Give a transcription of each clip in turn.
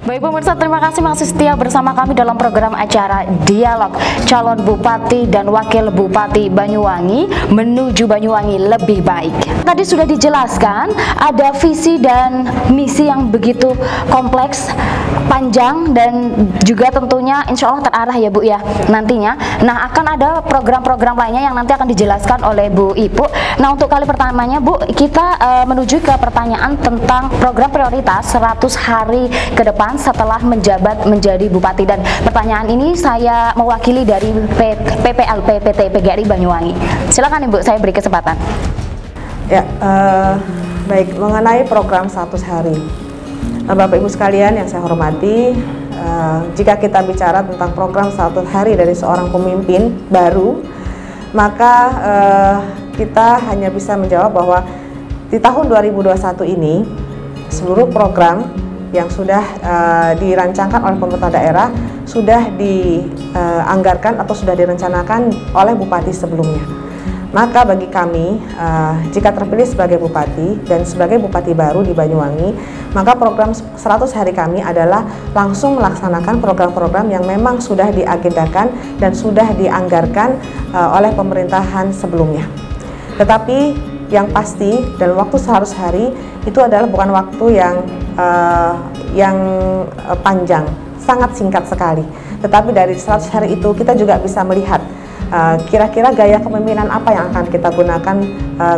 Baik pemirsa, terima kasih masih setia bersama kami dalam program acara Dialog Calon Bupati dan Wakil Bupati Banyuwangi menuju Banyuwangi lebih baik. Tadi sudah dijelaskan ada visi dan misi yang begitu kompleks, panjang, dan juga tentunya insya Allah terarah ya Bu ya nantinya. Nah, akan ada program-program lainnya yang nanti akan dijelaskan oleh Bu Ibu. Nah, untuk kali pertamanya Bu, kita menuju ke pertanyaan tentang program prioritas 100 hari ke depan setelah menjabat menjadi bupati, dan pertanyaan ini saya mewakili dari PPLP PT PGRI Banyuwangi. Silakan Ibu, saya beri kesempatan. Ya, baik, mengenai program 100 hari, Bapak Ibu sekalian yang saya hormati, jika kita bicara tentang program 100 hari dari seorang pemimpin baru, maka kita hanya bisa menjawab bahwa di tahun 2021 ini seluruh program yang sudah dirancangkan oleh pemerintah daerah sudah dianggarkan atau sudah direncanakan oleh bupati sebelumnya. Maka bagi kami, jika terpilih sebagai bupati dan sebagai bupati baru di Banyuwangi, maka program 100 hari kami adalah langsung melaksanakan program-program yang memang sudah diagendakan dan sudah dianggarkan oleh pemerintahan sebelumnya. Tetapi yang pasti dalam waktu 100 hari itu adalah bukan waktu yang panjang, sangat singkat sekali. Tetapi dari 100 hari itu kita juga bisa melihat kira-kira gaya kepemimpinan apa yang akan kita gunakan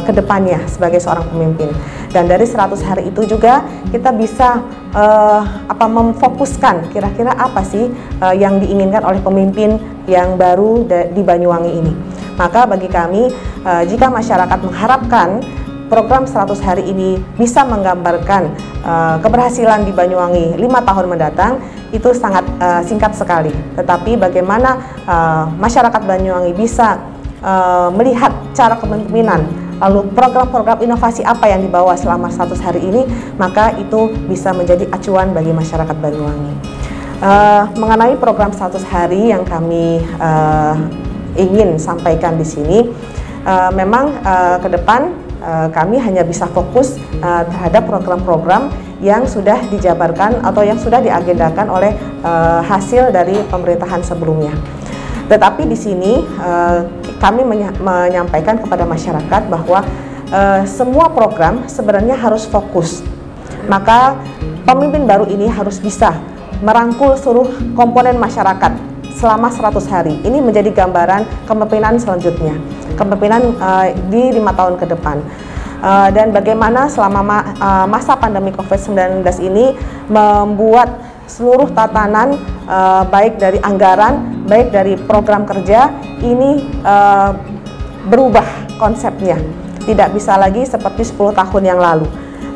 ke depannya sebagai seorang pemimpin. Dan dari 100 hari itu juga kita bisa memfokuskan kira-kira apa sih yang diinginkan oleh pemimpin yang baru di Banyuwangi ini. Maka bagi kami, jika masyarakat mengharapkan program 100 hari ini bisa menggambarkan keberhasilan di Banyuwangi 5 tahun mendatang, itu sangat singkat sekali. Tetapi bagaimana masyarakat Banyuwangi bisa melihat cara kepemimpinan, lalu program-program inovasi apa yang dibawa selama 100 hari ini, maka itu bisa menjadi acuan bagi masyarakat Banyuwangi. Mengenai program 100 hari yang kami ingin sampaikan di sini, memang ke depan kami hanya bisa fokus terhadap program-program yang sudah dijabarkan atau yang sudah diagendakan oleh hasil dari pemerintahan sebelumnya. Tetapi di sini kami menyampaikan kepada masyarakat bahwa semua program sebenarnya harus fokus. Maka pemimpin baru ini harus bisa merangkul seluruh komponen masyarakat selama 100 hari. Ini menjadi gambaran kepemimpinan selanjutnya, kepemimpinan di 5 tahun ke depan. Dan bagaimana selama masa pandemi COVID-19 ini membuat seluruh tatanan baik dari anggaran, baik dari program kerja ini berubah konsepnya. Tidak bisa lagi seperti 10 tahun yang lalu.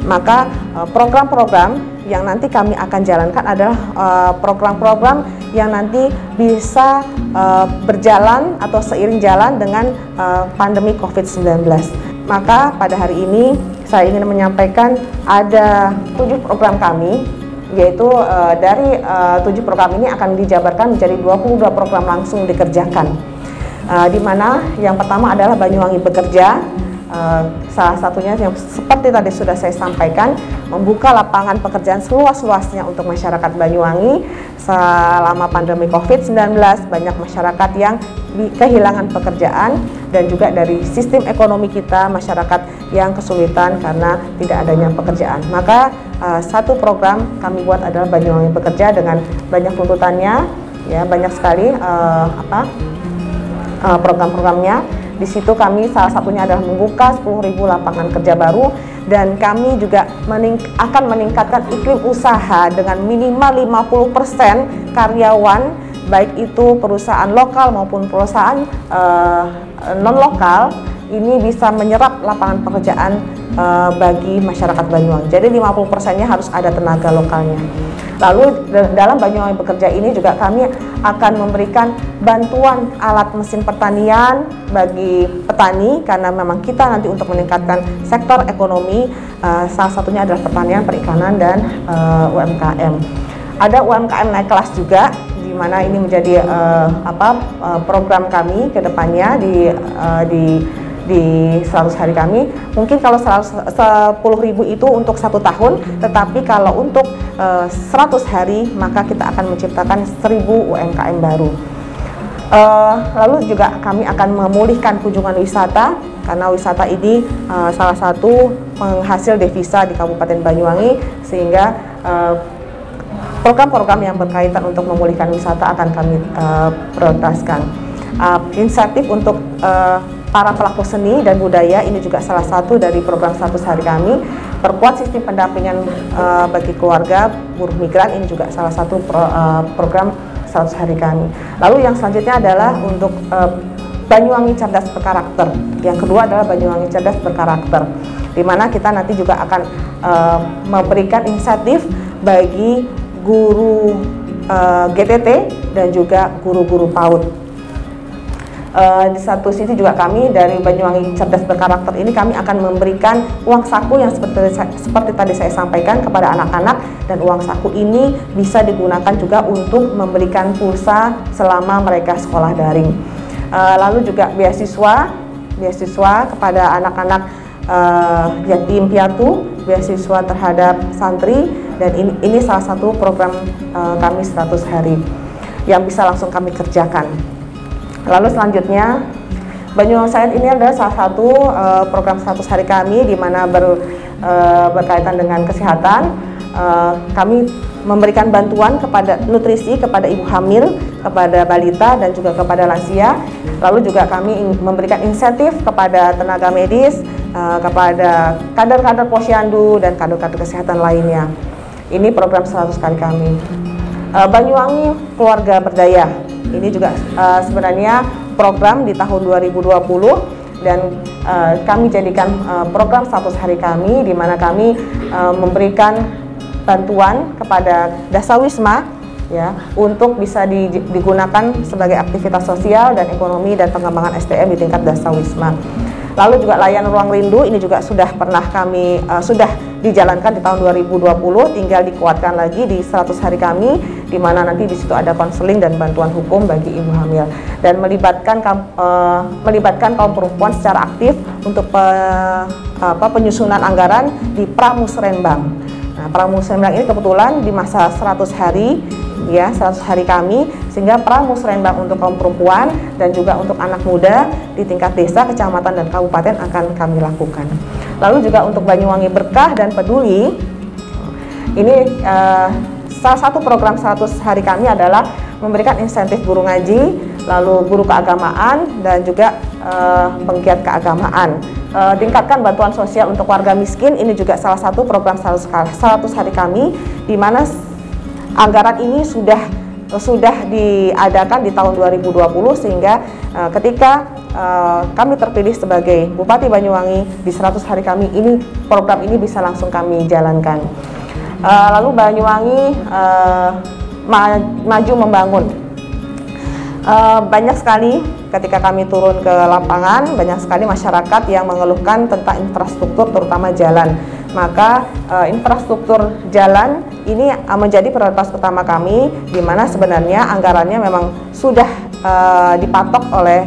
Maka program-program yang nanti kami akan jalankan adalah program-program yang nanti bisa berjalan atau seiring jalan dengan pandemi COVID-19. Maka pada hari ini saya ingin menyampaikan ada 7 program kami, yaitu dari 7 program ini akan dijabarkan menjadi 22 program langsung dikerjakan. Di mana yang pertama adalah Banyuwangi Bekerja. Salah satunya yang seperti tadi sudah saya sampaikan, membuka lapangan pekerjaan seluas-luasnya untuk masyarakat Banyuwangi. Selama pandemi COVID-19 banyak masyarakat yang kehilangan pekerjaan, dan juga dari sistem ekonomi kita masyarakat yang kesulitan karena tidak adanya pekerjaan. Maka satu program kami buat adalah Banyuwangi Bekerja dengan banyak tuntutannya, ya banyak sekali program-programnya. Di situ kami salah satunya adalah membuka 10.000 lapangan kerja baru, dan kami juga akan meningkatkan iklim usaha dengan minimal 50% karyawan, baik itu perusahaan lokal maupun perusahaan non-lokal, ini bisa menyerap lapangan pekerjaan bagi masyarakat Banyuwangi. Jadi 50%-nya harus ada tenaga lokalnya. Lalu dalam Banyuwangi Bekerja ini juga kami akan memberikan bantuan alat mesin pertanian bagi petani, karena memang kita nanti untuk meningkatkan sektor ekonomi, salah satunya adalah pertanian, perikanan, dan UMKM. Ada UMKM naik kelas juga, di mana ini menjadi program kami ke depannya di di 100 hari kami. Mungkin kalau 10.000 itu untuk 1 tahun, tetapi kalau untuk 100 hari maka kita akan menciptakan 1.000 UMKM baru. Lalu juga kami akan memulihkan kunjungan wisata, karena wisata ini salah satu penghasil devisa di Kabupaten Banyuwangi, sehingga program-program yang berkaitan untuk memulihkan wisata akan kami prioritaskan. Insentif untuk para pelaku seni dan budaya ini juga salah satu dari program 100 hari kami. Perkuat sistem pendampingan bagi keluarga buruh migran, ini juga salah satu program 100 hari kami. Lalu yang selanjutnya adalah untuk Banyuwangi Cerdas Berkarakter. Yang kedua adalah Banyuwangi Cerdas Berkarakter, di mana kita nanti juga akan memberikan insentif bagi guru GTT dan juga guru-guru PAUD. Di satu sisi juga kami dari Banyuwangi Cerdas Berkarakter ini kami akan memberikan uang saku yang seperti tadi saya sampaikan kepada anak-anak, dan uang saku ini bisa digunakan juga untuk memberikan pulsa selama mereka sekolah daring. Lalu juga beasiswa kepada anak-anak yatim piatu, beasiswa terhadap santri, dan ini salah satu program kami 100 hari yang bisa langsung kami kerjakan. Lalu selanjutnya, Banyuwangi Said ini adalah salah satu program 100 hari kami di mana berkaitan dengan kesehatan. Kami memberikan bantuan kepada nutrisi kepada ibu hamil, kepada balita, dan juga kepada lansia. Lalu juga kami memberikan insentif kepada tenaga medis, kepada kader-kader posyandu dan kader-kader kesehatan lainnya. Ini program 100 hari kami. Banyuwangi Keluarga Berdaya. Ini juga sebenarnya program di tahun 2020, dan kami jadikan program 100 hari kami, di mana kami memberikan bantuan kepada Dasawisma ya, untuk bisa digunakan sebagai aktivitas sosial dan ekonomi dan pengembangan SDM di tingkat Dasawisma. Lalu juga layanan ruang rindu ini juga sudah pernah kami sudah dijalankan di tahun 2020, tinggal dikuatkan lagi di 100 hari kami, di mana nanti di situ ada konseling dan bantuan hukum bagi ibu hamil, dan melibatkan kaum perempuan secara aktif untuk penyusunan anggaran di Pramusrenbang. Nah, Pramusrenbang ini kebetulan di masa 100 hari ya, 100 hari kami, sehingga Pramusrenbang untuk kaum perempuan dan juga untuk anak muda di tingkat desa, kecamatan, dan kabupaten akan kami lakukan. Lalu juga untuk Banyuwangi Berkah dan Peduli, ini salah satu program 100 hari kami adalah memberikan insentif guru ngaji, lalu guru keagamaan, dan juga penggiat keagamaan. Tingkatkan bantuan sosial untuk warga miskin, ini juga salah satu program 100 hari kami, di mana anggaran ini sudah diadakan di tahun 2020, sehingga ketika kami terpilih sebagai Bupati Banyuwangi di 100 hari kami ini, program ini bisa langsung kami jalankan. Lalu Banyuwangi maju membangun. Banyak sekali ketika kami turun ke lapangan, banyak sekali masyarakat yang mengeluhkan tentang infrastruktur, terutama jalan. Maka infrastruktur jalan ini menjadi prioritas utama kami, di mana sebenarnya anggarannya memang sudah dipatok oleh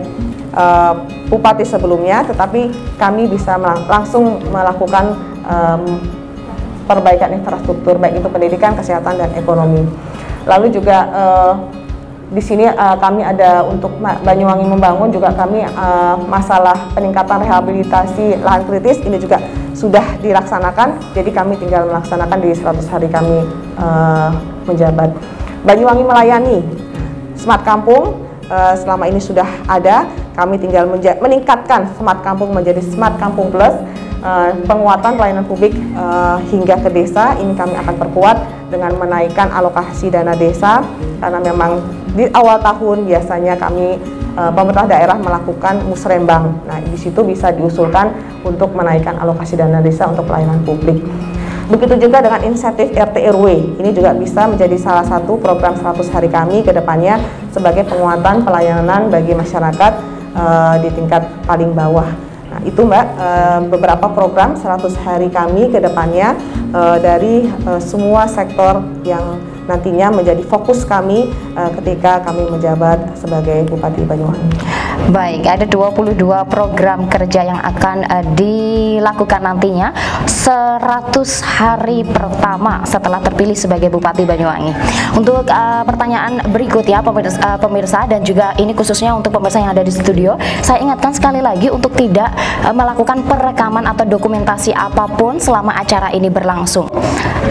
Bupati sebelumnya, tetapi kami bisa langsung melakukan perbaikan infrastruktur, baik itu pendidikan, kesehatan, dan ekonomi. Lalu juga di sini kami ada untuk Banyuwangi membangun juga kami masalah peningkatan rehabilitasi lahan kritis ini juga sudah dilaksanakan, jadi kami tinggal melaksanakan di 100 hari kami menjabat. Banyuwangi melayani Smart Kampung selama ini sudah ada, kami tinggal meningkatkan Smart Kampung menjadi Smart Kampung Plus. Penguatan pelayanan publik hingga ke desa ini kami akan perkuat dengan menaikkan alokasi dana desa, karena memang di awal tahun biasanya kami pemerintah daerah melakukan musrembang. Nah, di situ bisa diusulkan untuk menaikkan alokasi dana desa untuk pelayanan publik. Begitu juga dengan insentif RT RW, ini juga bisa menjadi salah satu program 100 hari kami ke depannya sebagai penguatan pelayanan bagi masyarakat di tingkat paling bawah. Nah, itu Mbak, beberapa program 100 hari kami ke depannya dari semua sektor yang nantinya menjadi fokus kami ketika kami menjabat sebagai Bupati Banyuwangi. Baik, ada 22 program kerja yang akan dilakukan nantinya 100 hari pertama setelah terpilih sebagai Bupati Banyuwangi. Untuk pertanyaan berikut ya pemirsa dan juga ini khususnya untuk pemirsa yang ada di studio, saya ingatkan sekali lagi untuk tidak melakukan perekaman atau dokumentasi apapun selama acara ini berlangsung.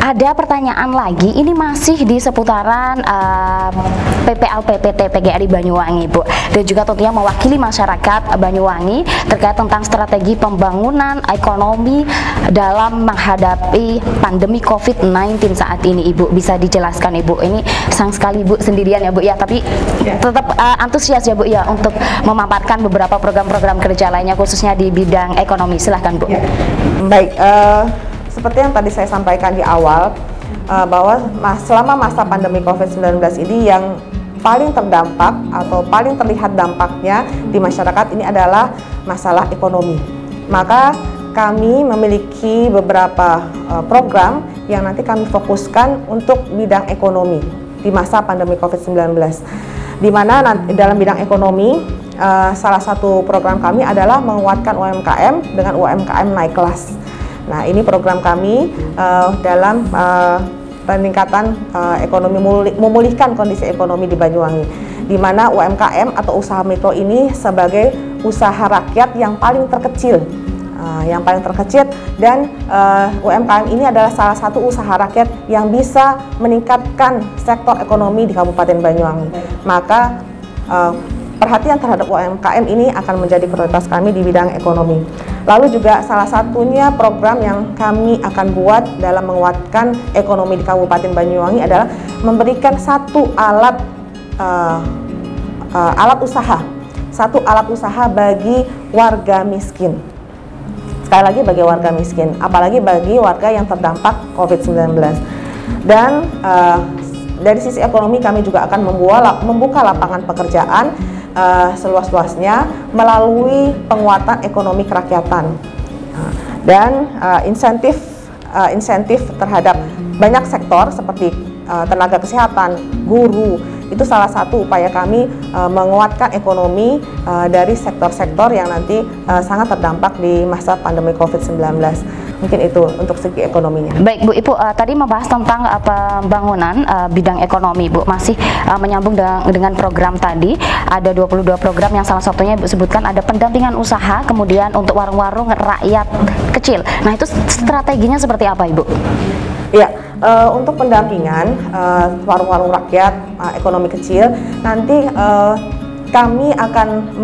Ada pertanyaan lagi, ini masih di seputaran PPLPPT PGRI Banyuwangi, Bu, dan juga tentunya mewakili masyarakat Banyuwangi terkait tentang strategi pembangunan ekonomi dalam menghadapi pandemi COVID-19 saat ini. Ibu bisa dijelaskan, Ibu? Ini sayang sekali Ibu sendirian ya, Bu ya, tapi tetap antusias ya, Bu ya, untuk memaparkan beberapa program-program kerja lainnya khususnya di bidang ekonomi. Silahkan, Bu. Baik, seperti yang tadi saya sampaikan di awal, bahwa selama masa pandemi COVID-19 ini yang paling terdampak atau paling terlihat dampaknya di masyarakat ini adalah masalah ekonomi. Maka kami memiliki beberapa program yang nanti kami fokuskan untuk bidang ekonomi di masa pandemi COVID-19. Di mana dalam bidang ekonomi, salah satu program kami adalah menguatkan UMKM dengan UMKM naik kelas. Nah, ini program kami dalam peningkatan ekonomi, memulihkan kondisi ekonomi di Banyuwangi, di mana UMKM atau usaha mikro ini sebagai usaha rakyat yang paling terkecil, dan UMKM ini adalah salah satu usaha rakyat yang bisa meningkatkan sektor ekonomi di Kabupaten Banyuwangi. Maka perhatian terhadap UMKM ini akan menjadi prioritas kami di bidang ekonomi. Lalu juga salah satunya program yang kami akan buat dalam menguatkan ekonomi di Kabupaten Banyuwangi adalah memberikan satu alat usaha bagi warga miskin. Sekali lagi bagi warga miskin, apalagi bagi warga yang terdampak COVID-19. Dan dari sisi ekonomi kami juga akan membuka lapangan pekerjaan seluas-luasnya melalui penguatan ekonomi kerakyatan dan insentif terhadap banyak sektor seperti tenaga kesehatan, guru. Itu salah satu upaya kami menguatkan ekonomi dari sektor-sektor yang nanti sangat terdampak di masa pandemi COVID-19. Mungkin itu untuk segi ekonominya. Baik, Bu, Ibu tadi membahas tentang pembangunan bidang ekonomi, Bu. Masih menyambung dengan program tadi, ada 22 program yang salah satunya Ibu sebutkan ada pendampingan usaha, kemudian untuk warung-warung rakyat kecil. Nah, itu strateginya seperti apa, Ibu? Ya, untuk pendampingan warung-warung rakyat ekonomi kecil, nanti kami akan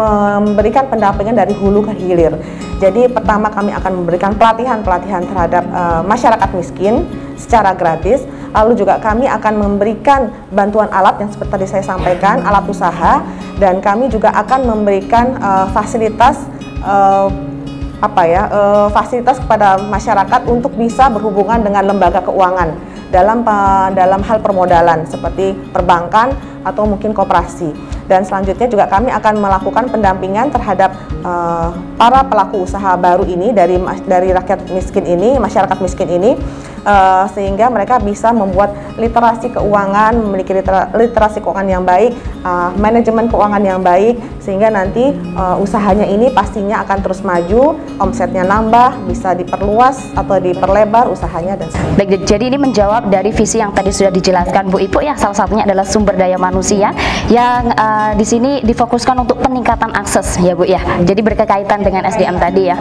memberikan pendampingan dari hulu ke hilir. Jadi pertama kami akan memberikan pelatihan terhadap masyarakat miskin secara gratis. Lalu juga kami akan memberikan bantuan alat yang seperti tadi saya sampaikan, alat usaha, dan kami juga akan memberikan fasilitas kepada masyarakat untuk bisa berhubungan dengan lembaga keuangan dalam hal permodalan seperti perbankan atau mungkin koperasi. Dan selanjutnya juga kami akan melakukan pendampingan terhadap para pelaku usaha baru ini dari rakyat miskin ini, masyarakat miskin ini, sehingga mereka bisa membuat literasi keuangan, memiliki literasi keuangan yang baik, manajemen keuangan yang baik, sehingga nanti usahanya ini pastinya akan terus maju, omsetnya nambah, bisa diperluas atau diperlebar usahanya dan sebagainya. Baik, jadi ini menjawab dari visi yang tadi sudah dijelaskan Bu Ibu ya, salah satunya adalah sumber daya manusia yang di sini difokuskan untuk peningkatan akses ya Bu ya. Jadi berkaitan dengan SDM tadi ya.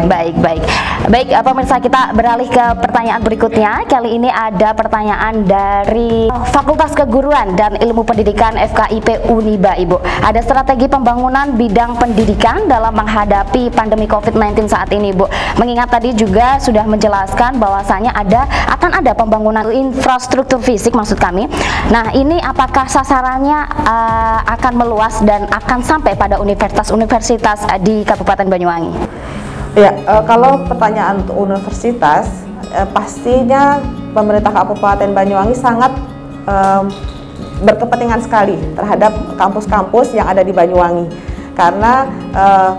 Baik, pemirsa, kita beralih ke pertanyaan berikutnya. Kali ini ada pertanyaan dari Fakultas Keguruan dan Ilmu Pendidikan FKIP Uniba, Ibu. Ada strategi pembangunan bidang pendidikan dalam menghadapi pandemi COVID-19 saat ini, Bu. Mengingat tadi juga sudah menjelaskan bahwasanya akan ada pembangunan infrastruktur fisik maksud kami. Nah, ini apakah sasarannya akan meluas dan akan sampai pada universitas-universitas di Kabupaten Banyuwangi? Ya, kalau pertanyaan untuk universitas, pastinya pemerintah Kabupaten Banyuwangi sangat berkepentingan sekali terhadap kampus-kampus yang ada di Banyuwangi. Karena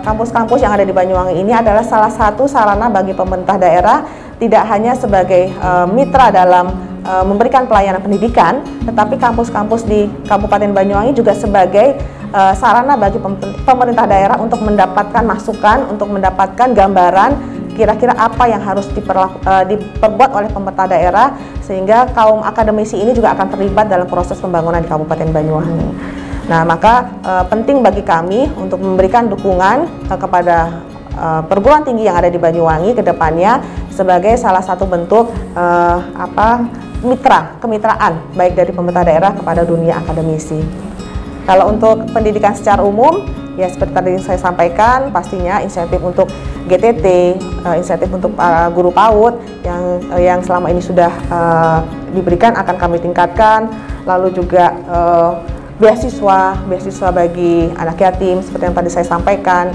kampus-kampus yang ada di Banyuwangi ini adalah salah satu sarana bagi pemerintah daerah, tidak hanya sebagai mitra dalam memberikan pelayanan pendidikan, tetapi kampus-kampus di Kabupaten Banyuwangi juga sebagai sarana bagi pemerintah daerah untuk mendapatkan masukan, untuk mendapatkan gambaran kira-kira apa yang harus diperbuat oleh pemerintah daerah, sehingga kaum akademisi ini juga akan terlibat dalam proses pembangunan di Kabupaten Banyuwangi. Nah, maka penting bagi kami untuk memberikan dukungan kepada perguruan tinggi yang ada di Banyuwangi ke depannya sebagai salah satu bentuk kemitraan baik dari pemerintah daerah kepada dunia akademisi. Kalau untuk pendidikan secara umum, ya seperti tadi saya sampaikan, pastinya insentif untuk GTT, insentif untuk para guru PAUD yang selama ini sudah diberikan akan kami tingkatkan. Lalu juga beasiswa bagi anak yatim seperti yang tadi saya sampaikan,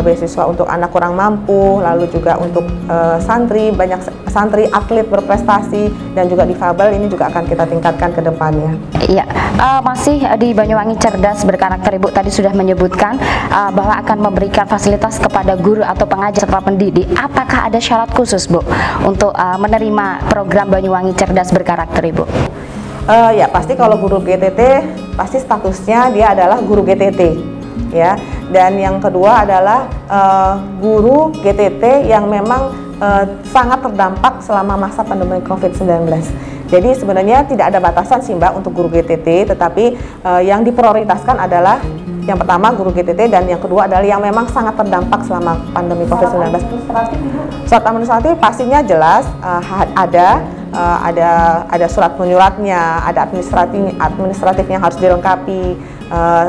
beasiswa untuk anak kurang mampu, lalu juga untuk santri, banyak santri atlet berprestasi dan juga difabel, ini juga akan kita tingkatkan ke depannya. Iya, masih di Banyuwangi Cerdas Berkarakter, Ibu tadi sudah menyebutkan bahwa akan memberikan fasilitas kepada guru atau pengajar serta pendidik. Apakah ada syarat khusus, Bu, untuk menerima program Banyuwangi Cerdas Berkarakter, Ibu? Ya, pasti kalau guru GTT pasti statusnya dia adalah guru GTT. Ya, dan yang kedua adalah guru GTT yang memang sangat terdampak selama masa pandemi COVID-19. Jadi sebenarnya tidak ada batasan sih Mbak untuk guru GTT, tetapi yang diprioritaskan adalah yang pertama guru GTT dan yang kedua adalah yang memang sangat terdampak selama pandemi COVID-19. Surat administratif pastinya jelas ada surat menyuratnya, ada administratifnya harus dilengkapi,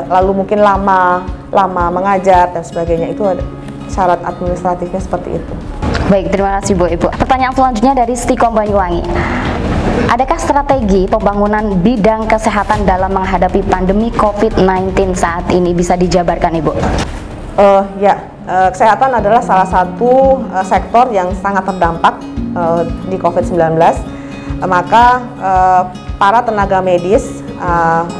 lalu mungkin lama mengajar dan sebagainya, itu ada syarat administratifnya seperti itu. Baik, terima kasih Bu Ibu. Pertanyaan selanjutnya dari Stikom Banyuwangi. Adakah strategi pembangunan bidang kesehatan dalam menghadapi pandemi COVID-19 saat ini, bisa dijabarkan Ibu? Kesehatan adalah salah satu sektor yang sangat terdampak di COVID-19. Maka para tenaga medis,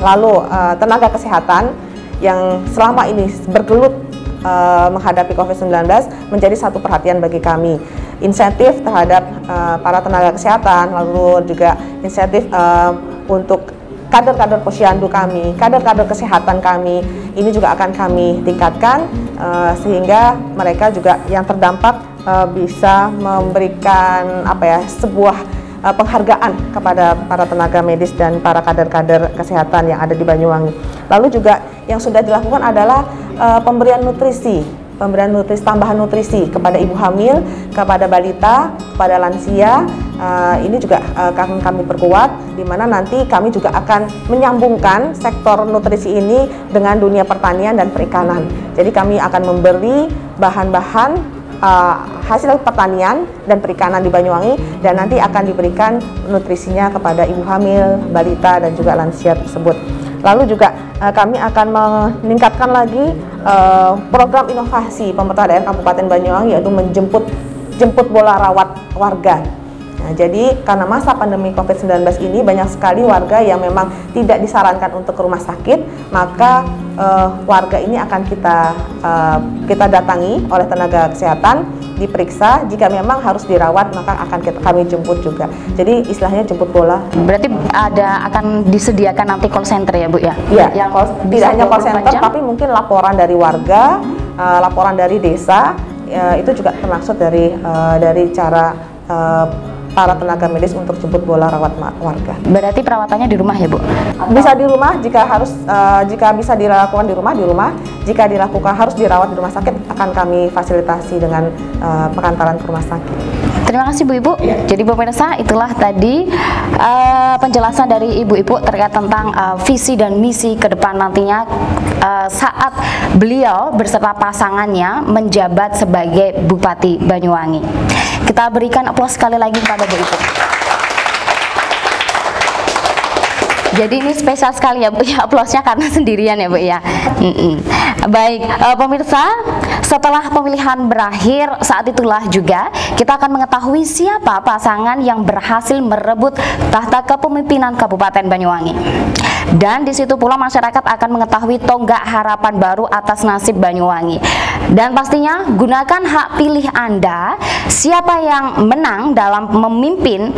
lalu tenaga kesehatan yang selama ini bergelut menghadapi COVID-19 menjadi satu perhatian bagi kami. Insentif terhadap para tenaga kesehatan, lalu juga insentif untuk kader-kader posyandu kami, kader-kader kesehatan kami, ini juga akan kami tingkatkan sehingga mereka juga yang terdampak bisa memberikan sebuah penghargaan kepada para tenaga medis dan para kader-kader kesehatan yang ada di Banyuwangi. Lalu juga yang sudah dilakukan adalah pemberian tambahan nutrisi kepada ibu hamil, kepada balita, kepada lansia. Ini juga akan kami perkuat, di mana nanti kami juga akan menyambungkan sektor nutrisi ini dengan dunia pertanian dan perikanan. Jadi kami akan memberi bahan-bahan hasil pertanian dan perikanan di Banyuwangi, dan nanti akan diberikan nutrisinya kepada ibu hamil, balita, dan juga lansia tersebut. Lalu juga kami akan meningkatkan lagi program inovasi pemerintah daerah Kabupaten Banyuwangi, yaitu menjemput bola rawat warga. Nah, jadi karena masa pandemi COVID-19 ini banyak sekali warga yang memang tidak disarankan untuk ke rumah sakit, maka warga ini akan kita datangi oleh tenaga kesehatan, diperiksa, jika memang harus dirawat maka akan kami jemput juga. Jadi istilahnya jemput bola. Berarti akan disediakan nanti call center ya Bu ya? Iya, tidak hanya call center tapi mungkin laporan dari warga, laporan dari desa, itu juga termasuk dari cara para tenaga medis untuk jemput bola rawat warga. Berarti perawatannya di rumah ya Bu? Bisa di rumah, jika bisa dilakukan di rumah. Jika harus dirawat di rumah sakit, akan kami fasilitasi dengan pengantaran ke rumah sakit. Terima kasih Bu Ibu. Jadi pemirsa, itulah tadi penjelasan dari Ibu-Ibu terkait tentang visi dan misi ke depan nantinya saat beliau beserta pasangannya menjabat sebagai Bupati Banyuwangi. Kita berikan aplaus sekali lagi kepada Bu Ibu. Jadi ini spesial sekali ya Bu ya, aplausnya karena sendirian ya Bu ya. Baik, pemirsa, setelah pemilihan berakhir, saat itulah juga kita akan mengetahui siapa pasangan yang berhasil merebut tahta kepemimpinan Kabupaten Banyuwangi. Dan di situ pula masyarakat akan mengetahui tonggak harapan baru atas nasib Banyuwangi. Dan pastinya gunakan hak pilih Anda, siapa yang menang dalam memimpin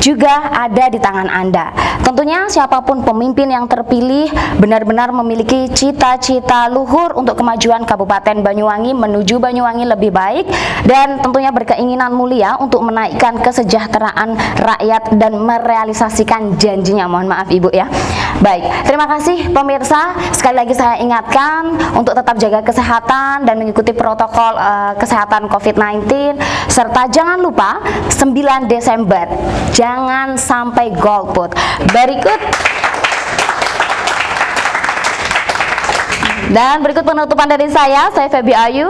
juga ada di tangan Anda. Tentunya siapapun pemimpin yang terpilih benar-benar memiliki cita cita-cita luhur untuk kemajuan Kabupaten Banyuwangi menuju Banyuwangi lebih baik, dan tentunya berkeinginan mulia untuk menaikkan kesejahteraan rakyat dan merealisasikan janjinya. Mohon maaf Ibu ya. Baik, terima kasih pemirsa. Sekali lagi saya ingatkan untuk tetap jaga kesehatan dan mengikuti protokol kesehatan COVID-19, serta jangan lupa 9 Desember jangan sampai golput. Berikut penutupan dari saya Feby Ayu.